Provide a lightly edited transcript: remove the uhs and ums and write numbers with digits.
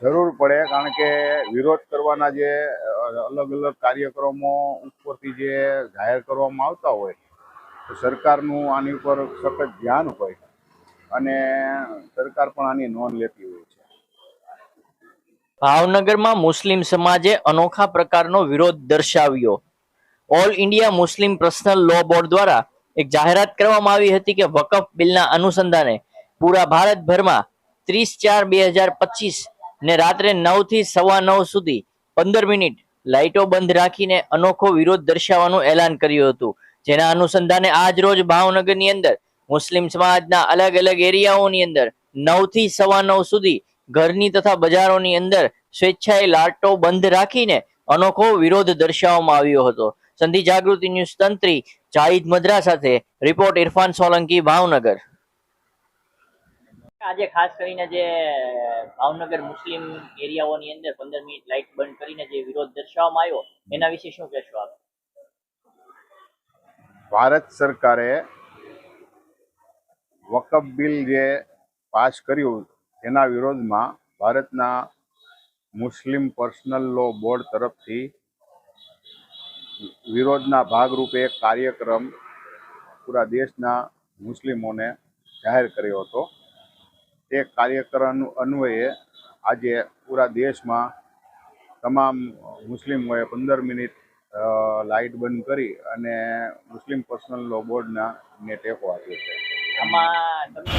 જરૂર પડે, કારણ કે વિરોધ કરવાના જે અલગ અલગ કાર્યક્રમો ઉપરથી જે જાહેર કરવામાં આવતા હોય તો સરકારનું આની ઉપર સખત ધ્યાન હોય અને સરકાર પણ આની નોંધ લેતી હોય છે. ભાવનગરમાં મુસ્લિમ સમાજે અનોખા પ્રકારનો વિરોધ દર્શાવ્યો. All India Muslim personal law board દ્વારા એક જાહેરાત કરવામાં આવી હતી કે વકફ બિલના અનુસંધાને પૂરા ભારતભરમાં 30/4/2025 ને રાત્રે 9 થી 9:15 સુધી 15 મિનિટ લાઇટો બંધ રાખીને અનોખો વિરોધ દર્શાવવાનું એલાન કર્યું હતું. જેના અનુસંધાને આજ રોજ ભાવનગરની અંદર મુસ્લિમ સમાજના અલગ અલગ એરિયાઓની અંદર 9 થી 9:15 સુધી ઘરની તથા બજારોની અંદર સ્વેચ્છાએ લાઇટો બંધ રાખીને અનોખો વિરોધ દર્શાવવામાં આવ્યો હતો. સંધિ જાગૃતિ ન્યૂઝ તંત્રી જાહિદ મદ્રા સાથે રિપોર્ટ ઇરફાન સોલંકી, ભાવનગર. આજે ખાસ કરીને જે ભાવનગર મુસ્લિમ એરિયાઓની અંદર 15 મિનિટ લાઇટ બંધ કરીને જે વિરોધ દર્શાવવામાં આવ્યો એના વિશે શું કહેશો આપ? ભારત સરકારે વકફ બિલ જે પાસ કર્યું એના વિરોધમાં ભારતના મુસ્લિમ પર્સનલ લો બોર્ડ તરફથી વિરોધના ભાગરૂપે એક કાર્યક્રમ પૂરા દેશના મુસ્લિમોને જાહેર કર્યો હતો. તે કાર્યક્રમ અન્વયે આજે પૂરા દેશમાં તમામ મુસ્લિમોએ 15 મિનિટ લાઇટ બંધ કરી અને મુસ્લિમ પર્સનલ લો બોર્ડના ને ટેકો આપ્યો છે. આમાં તમને